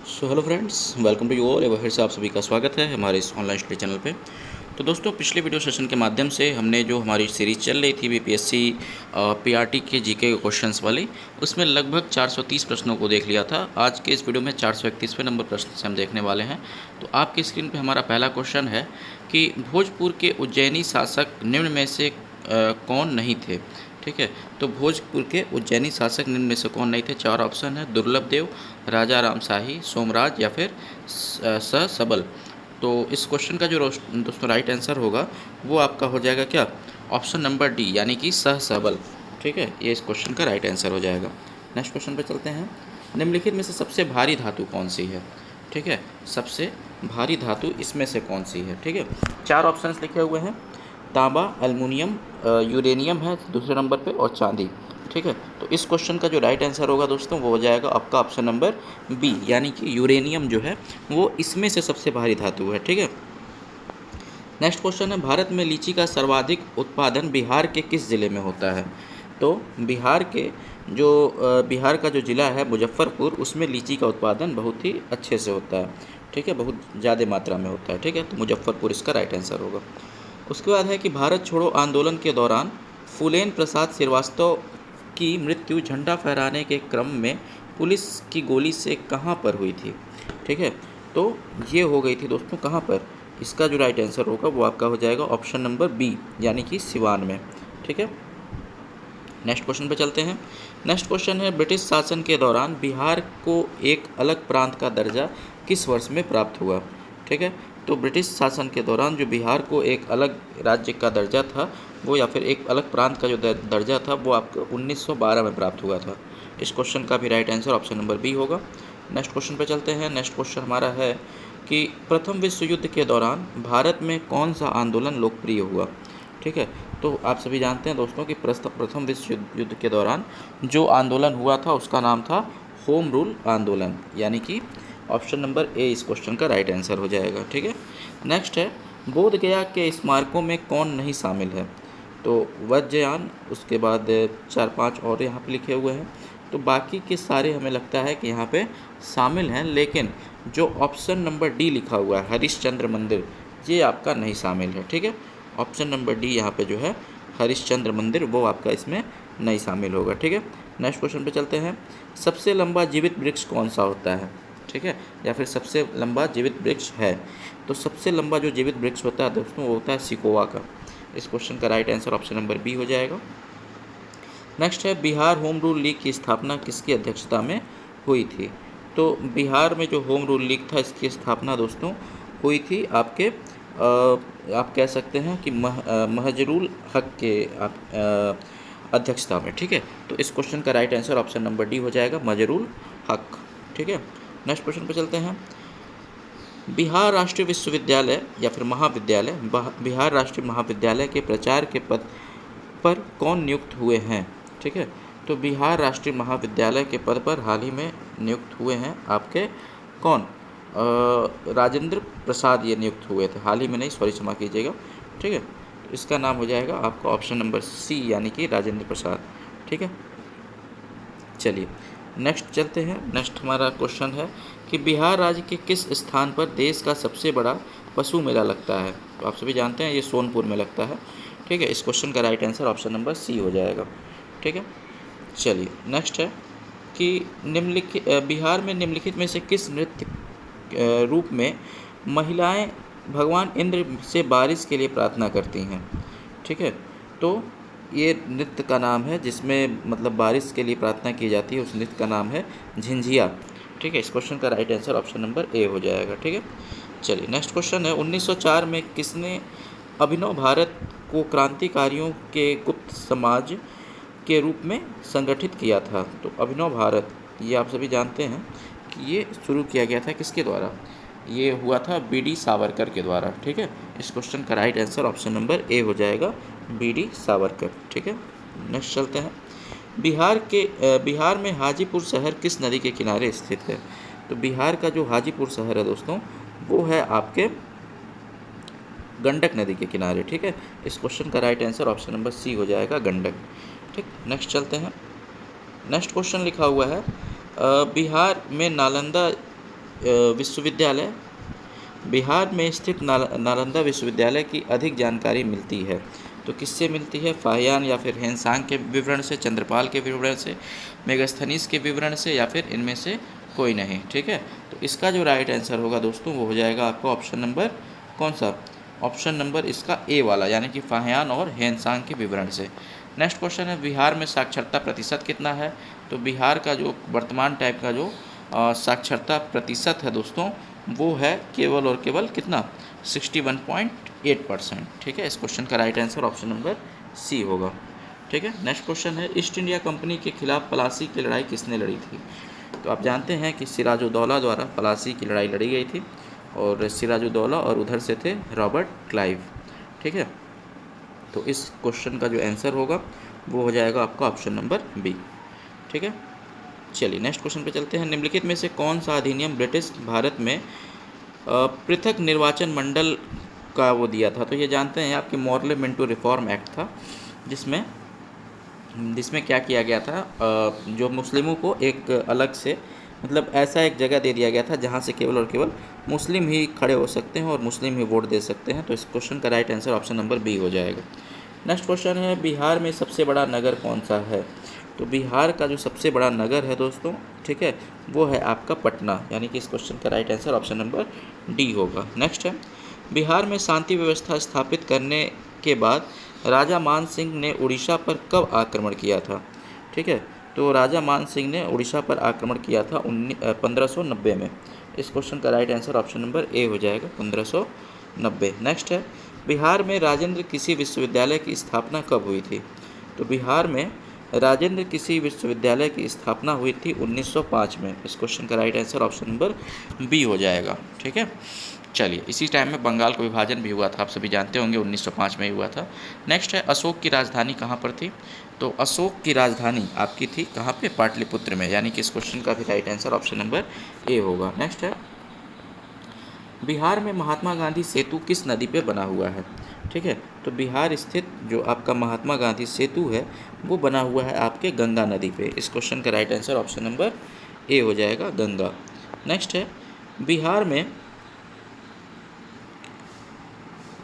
So hello friends, welcome to you all. एक बार फिर से आप सभी का स्वागत है हमारे इस ऑनलाइन स्टडी चैनल पे। तो दोस्तों, पिछले वीडियो सेशन के माध्यम से हमने जो हमारी सीरीज़ चल रही थी बीपीएससी पीआरटी के जीके के क्वेश्चंस वाली, उसमें लगभग 430 प्रश्नों को देख लिया था। आज के इस वीडियो में 431वें नंबर प्रश्न से हम देखने वाले हैं। तो आपकी स्क्रीन पर हमारा पहला क्वेश्चन है कि भोजपुर के उज्जैनी शासक निम्न में से कौन नहीं थे। ठीक है, तो भोजपुर के उज्जैनी शासक निम्न में से कौन नहीं थे। चार ऑप्शन है: दुर्लभ देव, राजा रामशाही, सोमराज या फिर सबल। तो इस क्वेश्चन का जो दोस्तों राइट आंसर होगा वो आपका हो जाएगा क्या, ऑप्शन नंबर डी, यानी कि सबल। ठीक है, ये इस क्वेश्चन का राइट आंसर हो जाएगा। नेक्स्ट क्वेश्चन पे चलते हैं। निम्नलिखित में से सबसे भारी धातु कौन सी है। ठीक है, सबसे भारी धातु इसमें से कौन सी है। ठीक है, चार ऑप्शंस लिखे हुए हैं: तांबा, एल्युमिनियम, यूरेनियम है दूसरे नंबर पे, और चांदी। ठीक है, तो इस क्वेश्चन का जो राइट आंसर होगा दोस्तों वो हो जाएगा आपका ऑप्शन नंबर बी, यानी कि यूरेनियम जो है वो इसमें से सबसे भारी धातु है। ठीक है, नेक्स्ट क्वेश्चन है, भारत में लीची का सर्वाधिक उत्पादन बिहार के किस ज़िले में होता है। तो बिहार का जो ज़िला है मुजफ्फरपुर, उसमें लीची का उत्पादन बहुत ही अच्छे से होता है। ठीक है, बहुत ज़्यादा मात्रा में होता है। ठीक है, तो मुजफ्फरपुर इसका राइट आंसर होगा। उसके बाद है कि भारत छोड़ो आंदोलन के दौरान फूलेन प्रसाद श्रीवास्तव की मृत्यु झंडा फहराने के क्रम में पुलिस की गोली से कहाँ पर हुई थी। ठीक है, तो ये हो गई थी दोस्तों कहाँ पर। इसका जो राइट आंसर होगा वो आपका हो जाएगा ऑप्शन नंबर बी, यानी कि सिवान में। ठीक है, नेक्स्ट क्वेश्चन पे चलते हैं। नेक्स्ट क्वेश्चन है, ब्रिटिश शासन के दौरान बिहार को एक अलग प्रांत का दर्जा किस वर्ष में प्राप्त हुआ। ठीक है, तो ब्रिटिश शासन के दौरान जो बिहार को एक अलग राज्य का दर्जा था वो, या फिर एक अलग प्रांत का जो दर्जा था वो आपको 1912 में प्राप्त हुआ था। इस क्वेश्चन का भी right answer option number B होगा। नेक्स्ट क्वेश्चन पे चलते हैं। नेक्स्ट क्वेश्चन हमारा है कि प्रथम विश्व युद्ध के दौरान भारत में कौन सा आंदोलन लोकप्रिय हुआ। ठीक है, तो आप सभी जानते हैं दोस्तों कि प्रथम विश्व युद्ध के दौरान जो आंदोलन हुआ था उसका नाम था होम रूल आंदोलन, यानी कि ऑप्शन नंबर ए इस क्वेश्चन का राइट आंसर हो जाएगा। ठीक है, नेक्स्ट है, बोध गया के स्मारकों में कौन नहीं शामिल है। तो वज्रयान, उसके बाद 4-5 और यहाँ पे लिखे हुए हैं। तो बाकी के सारे हमें लगता है कि यहाँ पे शामिल हैं, लेकिन जो ऑप्शन नंबर डी लिखा हुआ है हरिश्चंद्र मंदिर, ये आपका नहीं शामिल है। ठीक है, ऑप्शन नंबर डी यहाँ पे जो है हरिश्चंद्र मंदिर, वो आपका इसमें नहीं शामिल होगा। ठीक है, नेक्स्ट क्वेश्चन पे चलते हैं। सबसे लंबा जीवित वृक्ष कौन सा होता है। ठीक है, या फिर सबसे लंबा जीवित वृक्ष है। तो सबसे लंबा जो जीवित वृक्ष होता है दोस्तों वो होता है सिकोआ का। इस क्वेश्चन का right answer option number B हो जाएगा। नेक्स्ट है, बिहार होम रूल लीग की स्थापना किसकी अध्यक्षता में हुई थी। तो बिहार में जो होम रूल लीग था इसकी स्थापना दोस्तों हुई थी आपके आप कह सकते हैं कि महजरुल हक के अध्यक्षता में। ठीक है, तो इस क्वेश्चन का right answer option number D हो जाएगा, महजरुल हक। ठीक है, नेक्स्ट क्वेश्चन पे चलते हैं। बिहार राष्ट्रीय विश्वविद्यालय या फिर महाविद्यालय, बिहार राष्ट्रीय महाविद्यालय के प्राचार्य के पद पर कौन नियुक्त हुए हैं। ठीक है, तो बिहार राष्ट्रीय महाविद्यालय के पद पर हाल ही में नियुक्त हुए हैं आपके कौन, राजेंद्र प्रसाद ये नियुक्त हुए थे। हाल ही में नहीं, सॉरी क्षमा कीजिएगा। ठीक है, तो इसका नाम हो जाएगा आपका ऑप्शन नंबर सी, यानी कि राजेंद्र प्रसाद। ठीक है, चलिए नेक्स्ट चलते हैं। नेक्स्ट हमारा क्वेश्चन है कि बिहार राज्य के किस स्थान पर देश का सबसे बड़ा पशु मेला लगता है। तो आप सभी जानते हैं ये सोनपुर में लगता है। ठीक है, इस क्वेश्चन का right answer option number C हो जाएगा। ठीक है, चलिए नेक्स्ट है कि बिहार में निम्नलिखित में से किस नृत्य रूप में महिलाएं भगवान इंद्र से बारिश के लिए प्रार्थना करती हैं। ठीक है, तो ये नृत्य का नाम है जिसमें मतलब बारिश के लिए प्रार्थना की जाती है, उस नृत्य का नाम है झिंझिया। ठीक है, इस क्वेश्चन का right answer option number A हो जाएगा। ठीक है, चलिए नेक्स्ट क्वेश्चन है, 1904 में किसने अभिनव भारत को क्रांतिकारियों के गुप्त समाज के रूप में संगठित किया था। तो अभिनव भारत ये आप सभी जानते हैं कि ये शुरू किया गया था किसके द्वारा, ये हुआ था बी.डी. सावरकर के द्वारा। ठीक है, इस क्वेश्चन का right answer option number A हो जाएगा, बी.डी. सावरकर। ठीक है, नेक्स्ट चलते हैं। बिहार में हाजीपुर शहर किस नदी के किनारे स्थित है। तो बिहार का जो हाजीपुर शहर है दोस्तों वो है आपके गंडक नदी के किनारे। ठीक है, इस क्वेश्चन का right answer option number C हो जाएगा, गंडक। ठीक, नेक्स्ट चलते हैं। नेक्स्ट क्वेश्चन लिखा हुआ है, बिहार में नालंदा विश्वविद्यालय, बिहार में स्थित नालंदा विश्वविद्यालय की अधिक जानकारी मिलती है। तो किससे मिलती है? फाहियान या फिर हेनसांग के विवरण से, चंद्रपाल के विवरण से, मेगास्थनीज के विवरण से, या फिर इनमें से कोई नहीं। ठीक है, तो इसका जो राइट आंसर होगा दोस्तों वो हो जाएगा आपका ऑप्शन नंबर कौन सा? ऑप्शन नंबर इसका ए वाला, यानी कि फाहियान और हेनसांग के विवरण से। नेक्स्ट क्वेश्चन है, बिहार में साक्षरता प्रतिशत कितना है? तो बिहार का जो वर्तमान टाइप का जो साक्षरता प्रतिशत है दोस्तों वो है केवल और केवल कितना? 61.8%। ठीक है, इस क्वेश्चन का right answer option number C होगा। ठीक है, नेक्स्ट क्वेश्चन है, ईस्ट इंडिया कंपनी के खिलाफ प्लासी की लड़ाई किसने लड़ी थी? तो आप जानते हैं कि सिराजुद्दौला द्वारा प्लासी की लड़ाई लड़ी गई थी, और सिराजुद्दौला और उधर से थे रॉबर्ट क्लाइव। ठीक है, तो इस क्वेश्चन का जो आंसर होगा वो हो जाएगा आपका ऑप्शन नंबर बी। ठीक है, चलिए नेक्स्ट क्वेश्चन पे चलते हैं। निम्नलिखित में से कौन सा अधिनियम ब्रिटिश भारत में पृथक निर्वाचन मंडल का वो दिया था? तो ये जानते हैं आपकी मॉर्ले मिंटो रिफॉर्म एक्ट था, जिसमें जिसमें क्या किया गया था, जो मुस्लिमों को एक अलग से मतलब ऐसा एक जगह दे दिया गया था जहाँ से केवल और केवल मुस्लिम ही खड़े हो सकते हैं और मुस्लिम ही वोट दे सकते हैं। तो इस क्वेश्चन का right answer option number B हो जाएगा। नेक्स्ट क्वेश्चन है, बिहार में सबसे बड़ा नगर कौन सा है? तो बिहार का जो सबसे बड़ा नगर है दोस्तों, ठीक है, वो है आपका पटना, यानी कि इस क्वेश्चन का right answer option number D होगा। नेक्स्ट है, बिहार में शांति व्यवस्था स्थापित करने के बाद राजा मान सिंह ने उड़ीसा पर कब आक्रमण किया था? ठीक है, तो राजा मान सिंह ने उड़ीसा पर आक्रमण किया था 1590 में। इस क्वेश्चन का right answer option number A हो जाएगा, 1590। नेक्स्ट है, बिहार में राजेंद्र कृषि विश्वविद्यालय की स्थापना कब हुई थी? तो बिहार में राजेंद्र कृषि विश्वविद्यालय की स्थापना हुई थी 1905 में। इस क्वेश्चन का right answer option number B हो जाएगा। ठीक है, चलिए इसी टाइम में बंगाल का विभाजन भी हुआ था, आप सभी जानते होंगे, 1905 में ही हुआ था। नेक्स्ट है, अशोक की राजधानी कहाँ पर थी? तो अशोक की राजधानी आपकी थी कहाँ पे? पाटलिपुत्र में, यानी कि इस क्वेश्चन का भी right answer option number A होगा। नेक्स्ट है, बिहार में महात्मा गांधी सेतु किस नदी पे बना हुआ है? ठीक है, तो बिहार स्थित जो आपका महात्मा गांधी सेतु है वो बना हुआ है आपके गंगा नदी पे। इस क्वेश्चन का right answer option number A हो जाएगा, गंगा। नेक्स्ट है, बिहार में,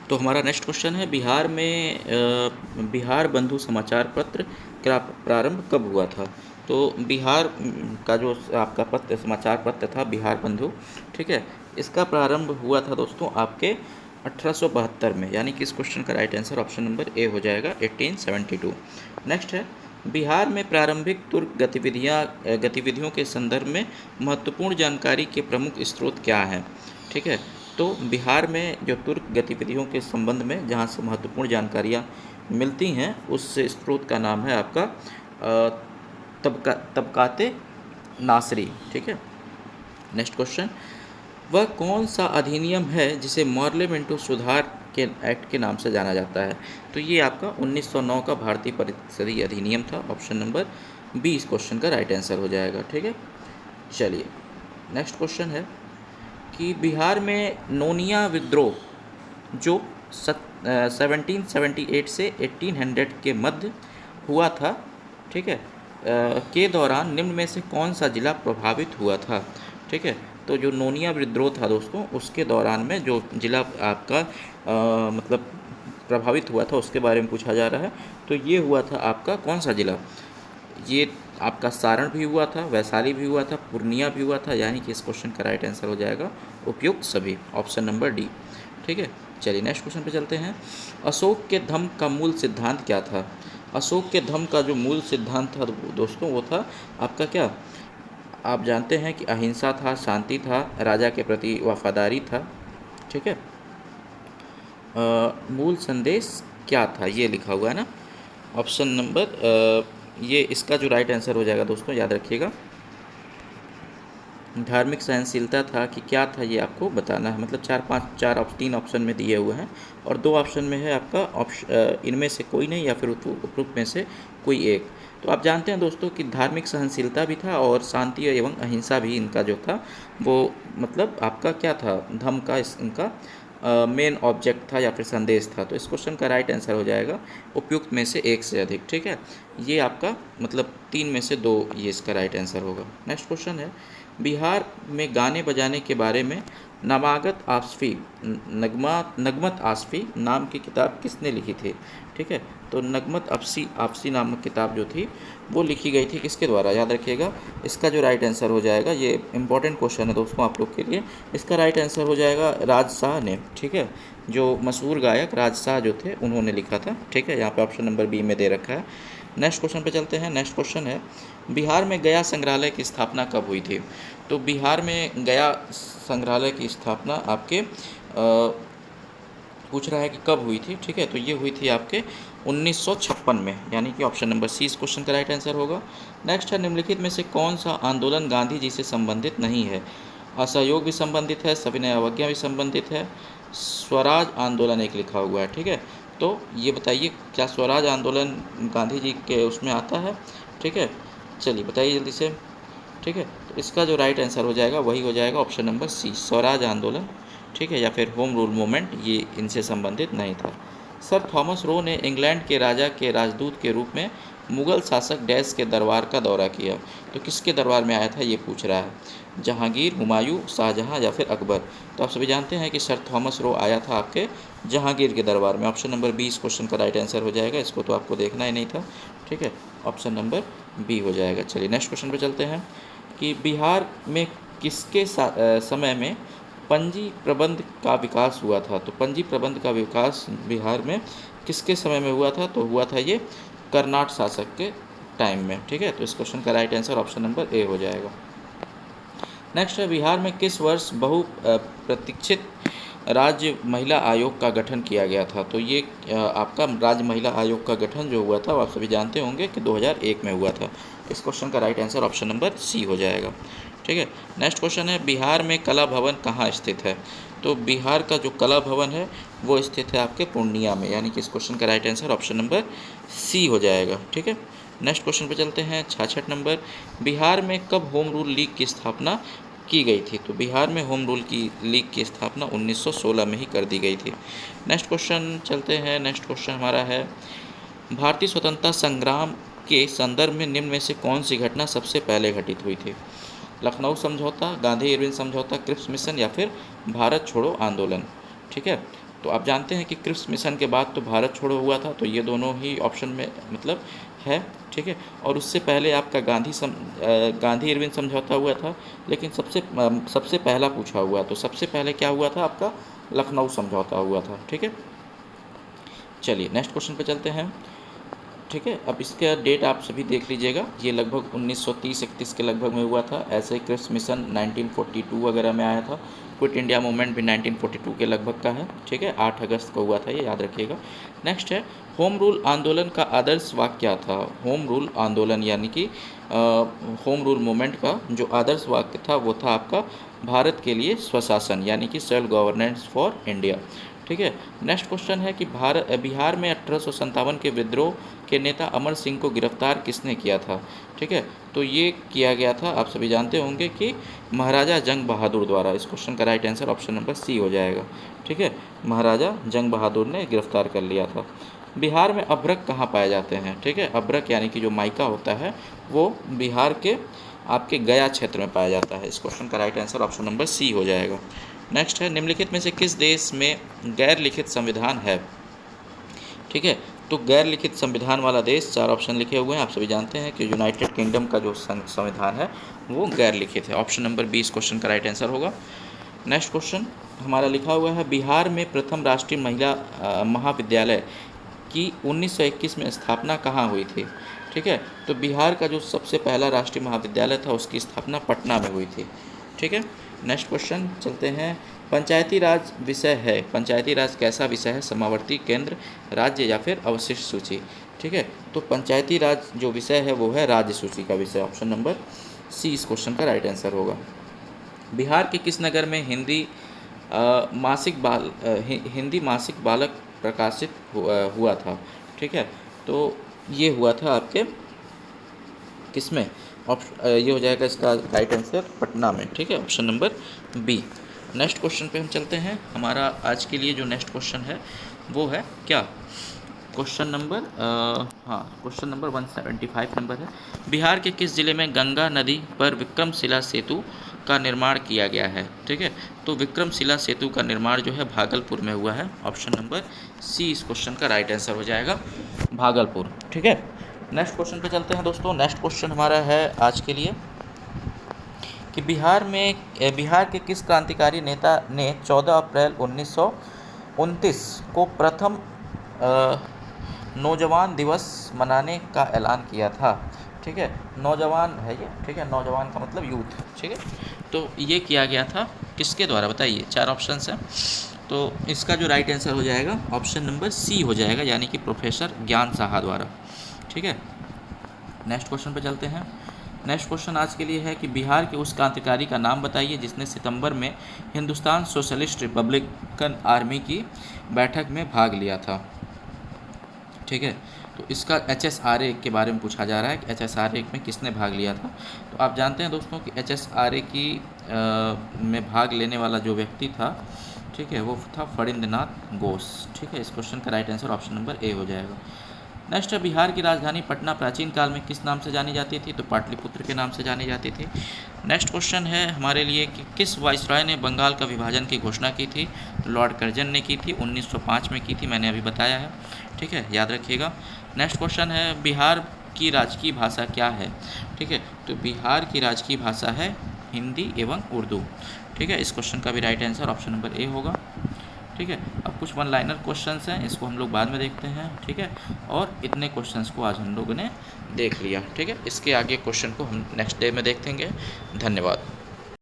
तो हमारा नेक्स्ट क्वेश्चन है, बिहार में बिहार बंधु समाचार पत्र का प्रारंभ कब हुआ था? तो बिहार का जो आपका पत्र समाचार पत्र था बिहार बंधु, ठीक है, इसका प्रारंभ हुआ था दोस्तों आपके 1872 में, यानी कि इस क्वेश्चन का right answer option number A हो जाएगा, 1872। नेक्स्ट है, बिहार में प्रारंभिक तुर्क गतिविधियों के संदर्भ में महत्वपूर्ण जानकारी के प्रमुख स्रोत क्या हैं? ठीक है, तो बिहार में जो तुर्क गतिविधियों के संबंध में जहाँ से महत्वपूर्ण जानकारियाँ मिलती हैं उस स्रोत का नाम है आपका तबकाते नासरी। ठीक है, नेक्स्ट क्वेश्चन, वह कौन सा अधिनियम है जिसे मॉर्ले मिंटो सुधार के एक्ट के नाम से जाना जाता है? तो ये आपका 1909 का भारतीय परिषदीय अधिनियम था। ऑप्शन नंबर बी इस क्वेश्चन का राइट आंसर हो जाएगा। ठीक है, चलिए नेक्स्ट क्वेश्चन है कि बिहार में नोनिया विद्रोह जो 1778 से 1800 के मध्य हुआ था, ठीक है, के दौरान निम्न में से कौन सा जिला प्रभावित हुआ था? ठीक है, तो जो नोनिया विद्रोह था दोस्तों उसके दौरान में जो जिला आपका मतलब प्रभावित हुआ था उसके बारे में पूछा जा रहा है। तो ये हुआ था आपका कौन सा जिला? ये आपका सारण भी हुआ था, वैशाली भी हुआ था, पूर्णिया भी हुआ था, यानी कि इस क्वेश्चन का राइट आंसर हो जाएगा उपयुक्त सभी, ऑप्शन नंबर डी। ठीक है, चलिए नेक्स्ट क्वेश्चन पे चलते हैं। अशोक के धम्म का मूल सिद्धांत क्या था? अशोक के धम्म का जो मूल सिद्धांत था दोस्तों वो था आपका क्या? आप जानते हैं कि अहिंसा था, शांति था, राजा के प्रति वफादारी था। ठीक है, मूल संदेश क्या था ये लिखा हुआ है ना, ऑप्शन नंबर ये इसका जो राइट आंसर हो जाएगा दोस्तों याद रखिएगा, धार्मिक सहनशीलता था कि क्या था ये आपको बताना है। मतलब तीन ऑप्शन में दिए हुए हैं और दो ऑप्शन में है आपका इनमें से कोई नहीं या फिर उपरोक्त में से कोई एक। तो आप जानते हैं दोस्तों कि धार्मिक सहनशीलता भी था और शांति एवं अहिंसा भी इनका जो था वो मतलब आपका क्या था, धम्म का इनका मेन ऑब्जेक्ट था या फिर संदेश था। तो इस क्वेश्चन का राइट आंसर हो जाएगा उपयुक्त में से एक से अधिक। ठीक है, ये आपका मतलब तीन में से दो ये इसका राइट आंसर होगा। नेक्स्ट क्वेश्चन है, बिहार में गाने बजाने के बारे में नमागत आसफ़ी नगमत आसफ़ी नाम की किताब किसने लिखी थी? ठीक है, तो नगमत आफसी नामक किताब जो थी वो लिखी गई थी किसके द्वारा? याद रखिएगा, इसका जो राइट आंसर हो जाएगा, ये इंपॉर्टेंट क्वेश्चन है दोस्तों आप लोग के लिए, इसका राइट आंसर हो जाएगा राज शाह ने। ठीक है, जो मशहूर गायक राज शाह जो थे उन्होंने लिखा था। ठीक है, यहाँ पे ऑप्शन नंबर बी में दे रखा है। नेक्स्ट क्वेश्चन पे चलते हैं। नेक्स्ट क्वेश्चन है, बिहार में गया संग्रहालय की स्थापना कब हुई थी? तो बिहार में गया संग्रहालय की स्थापना आपके पूछ रहा है कि कब हुई थी। ठीक है, तो ये हुई थी आपके 1956 में, यानी कि ऑप्शन नंबर सी इस क्वेश्चन का राइट आंसर होगा। नेक्स्ट है, निम्नलिखित में से कौन सा आंदोलन गांधी जी से संबंधित नहीं है? असहयोग भी संबंधित है, सविनय अवज्ञा भी संबंधित है, स्वराज आंदोलन एक लिखा हुआ है। ठीक है, तो ये बताइए क्या स्वराज आंदोलन गांधी जी के उसमें आता है? ठीक है, चलिए बताइए जल्दी से। ठीक है, तो इसका जो राइट आंसर हो जाएगा वही हो जाएगा ऑप्शन नंबर सी, स्वराज आंदोलन। ठीक है, या फिर होम रूल मूवमेंट, ये इनसे संबंधित नहीं था। सर थॉमस रो ने इंग्लैंड के राजा के राजदूत के रूप में मुगल शासक डैश के दरबार का दौरा किया, तो किसके दरबार में आया था ये पूछ रहा है? जहांगीर, हुमायूं, शाहजहां या फिर अकबर? तो आप सभी जानते हैं कि सर थॉमस रो आया था आपके जहांगीर के दरबार में। ऑप्शन नंबर बी इस क्वेश्चन का राइट आंसर हो जाएगा, इसको तो आपको देखना ही नहीं था। ठीक है, ऑप्शन नंबर बी हो जाएगा। चलिए नेक्स्ट क्वेश्चन पे चलते हैं कि बिहार में किसके समय में पंजी प्रबंध का विकास हुआ था? तो पंजी प्रबंध का विकास बिहार में किसके समय में हुआ था? तो हुआ था ये कर्नाट शासक के टाइम में। ठीक है, तो इस क्वेश्चन का right answer option number A हो जाएगा। नेक्स्ट है, बिहार में किस वर्ष प्रतीक्षित राज्य महिला आयोग का गठन किया गया था? तो ये आपका राज्य महिला आयोग का गठन जो हुआ था वो आप सभी जानते होंगे कि 2001 में हुआ था। इस क्वेश्चन का right answer option number C हो जाएगा। ठीक है, नेक्स्ट क्वेश्चन है, बिहार में कला भवन कहाँ स्थित है? तो बिहार का जो कला भवन है वो स्थित है आपके पूर्णिया में, यानी कि इस क्वेश्चन का right answer option number C हो जाएगा। ठीक है, नेक्स्ट क्वेश्चन पे चलते हैं। 66 नंबर, बिहार में कब होम रूल लीग की स्थापना की गई थी? तो बिहार में होम रूल की लीग की स्थापना 1916 में ही कर दी गई थी। नेक्स्ट क्वेश्चन चलते हैं। नेक्स्ट क्वेश्चन हमारा है, भारतीय स्वतंत्रता संग्राम के संदर्भ में निम्न में से कौन सी घटना सबसे पहले घटित हुई थी? लखनऊ समझौता, गांधी इरविन समझौता, क्रिप्स मिशन या फिर भारत छोड़ो आंदोलन? ठीक है, तो आप जानते हैं कि क्रिप्स मिशन के बाद तो भारत छोड़ो हुआ था, तो ये दोनों ही ऑप्शन में मतलब है। ठीक है, और उससे पहले आपका गांधी इरविन समझौता हुआ था, लेकिन सबसे पहला पूछा हुआ, तो सबसे पहले क्या हुआ था आपका? लखनऊ समझौता हुआ था। ठीक है, चलिए नेक्स्ट क्वेश्चन पे चलते हैं। ठीक है, अब इसका डेट आप सभी देख लीजिएगा, ये लगभग 1930-31 के लगभग में हुआ था। ऐसे ही क्रिप्स मिशन 1942 वगैरह में आया था। क्विट इंडिया मूवमेंट भी 1942 के लगभग का है। ठीक है, 8 अगस्त को हुआ था, ये याद रखिएगा। नेक्स्ट है, होम रूल आंदोलन का आदर्श वाक्य क्या था? होम रूल आंदोलन यानी कि होम रूल मूवमेंट का जो आदर्श वाक्य था वो था आपका भारत के लिए स्वशासन, यानी कि सेल्फ गवर्नेंस फॉर इंडिया। ठीक है, नेक्स्ट क्वेश्चन है कि बिहार में 1857 के विद्रोह के नेता अमर सिंह को गिरफ्तार किसने किया था? ठीक है, तो ये किया गया था, आप सभी जानते होंगे कि महाराजा जंग बहादुर द्वारा। इस क्वेश्चन का right answer option number C हो जाएगा। ठीक है, महाराजा जंग बहादुर ने गिरफ्तार कर लिया था। बिहार में अभ्रक कहाँ पाए जाते हैं? ठीक है, अभ्रक यानी कि जो माइका होता है वो बिहार के आपके गया क्षेत्र में पाया जाता है। इस क्वेश्चन का right answer option number C हो जाएगा। नेक्स्ट है, निम्नलिखित में से किस देश में गैर लिखित संविधान है? ठीक है, तो गैर लिखित संविधान वाला देश 4 ऑप्शन लिखे हुए हैं, आप सभी जानते हैं कि यूनाइटेड किंगडम का जो संविधान है वो गैर लिखित है। ऑप्शन नंबर बी इस क्वेश्चन का राइट आंसर होगा। नेक्स्ट क्वेश्चन हमारा लिखा हुआ है, बिहार में प्रथम राष्ट्रीय महिला महाविद्यालय की 1921 में स्थापना कहाँ हुई थी? ठीक है, तो बिहार का जो सबसे पहला राष्ट्रीय महाविद्यालय था उसकी स्थापना पटना में हुई थी। ठीक है, नेक्स्ट क्वेश्चन चलते हैं। पंचायती राज विषय है, पंचायती राज कैसा विषय है? समावर्ती, केंद्र, राज्य या फिर अवशिष्ट सूची? ठीक है, तो पंचायती राज जो विषय है वो है राज्य सूची का विषय। ऑप्शन नंबर सी इस क्वेश्चन का राइट आंसर होगा। बिहार के किस नगर में हिंदी मासिक बालक प्रकाशित हुआ था? ठीक है, तो ये हुआ था आपके किसमें? ये हो जाएगा इसका राइट आंसर पटना में। ठीक है, option number B. Next question पे हम चलते हैं। हमारा आज के लिए जो नेक्स्ट क्वेश्चन है वो है क्या? Question number question number 175 number है। बिहार के किस जिले में गंगा नदी पर विक्रमशिला सेतु का निर्माण किया गया है? ठीक है, तो विक्रमशिला सेतु का निर्माण जो है भागलपुर में हुआ है। ऑप्शन नंबर सी इस क्वेश्चन का राइट आंसर हो जाएगा, भागलपुर। ठीक है, नेक्स्ट क्वेश्चन पे चलते हैं दोस्तों। नेक्स्ट क्वेश्चन हमारा है आज के लिए कि बिहार के किस क्रांतिकारी नेता ने 14 अप्रैल 1929 को प्रथम नौजवान दिवस मनाने का ऐलान किया था? ठीक है, नौजवान है ये, ठीक है, नौजवान का मतलब यूथ। ठीक है, तो ये किया गया था किसके द्वारा बताइए? 4 ऑप्शंस हैं, तो इसका जो राइट आंसर हो जाएगा ऑप्शन नंबर सी हो जाएगा, यानी कि प्रोफेसर ज्ञान साहा द्वारा। ठीक है, नेक्स्ट क्वेश्चन पे चलते हैं। नेक्स्ट क्वेश्चन आज के लिए है कि बिहार के उस क्रांतिकारी का नाम बताइए जिसने सितंबर में हिंदुस्तान सोशलिस्ट रिपब्लिकन आर्मी की बैठक में भाग लिया था। ठीक है, तो इसका HSRA के बारे में पूछा जा रहा है कि HSRA में किसने भाग लिया था। तो आप जानते हैं दोस्तों कि HSRA की में भाग लेने वाला जो व्यक्ति था, ठीक है, वो था फणींद्रनाथ घोष। ठीक है, इस क्वेश्चन का right answer option number A हो जाएगा। नेक्स्ट है, बिहार की राजधानी पटना प्राचीन काल में किस नाम से जानी जाती थी? तो पाटलिपुत्र के नाम से जानी जाती थी। नेक्स्ट क्वेश्चन है हमारे लिए कि किस वाइसरॉय ने बंगाल का विभाजन की घोषणा की थी? तो लॉर्ड कर्जन ने की थी, 1905 में की थी, मैंने अभी बताया है। ठीक है, याद रखिएगा। नेक्स्ट क्वेश्चन है बिहार की राजकीय भाषा क्या है? ठीक है, तो बिहार की राजकीय भाषा है हिंदी एवं उर्दू। ठीक है, इस क्वेश्चन का भी right answer option number A होगा। ठीक है, अब कुछ वन लाइनर क्वेश्चंस हैं, इसको हम लोग बाद में देखते हैं। ठीक है, और इतने क्वेश्चंस को आज हम लोगों ने देख लिया। ठीक है, इसके आगे क्वेश्चन को हम नेक्स्ट डे में देखेंगे। धन्यवाद।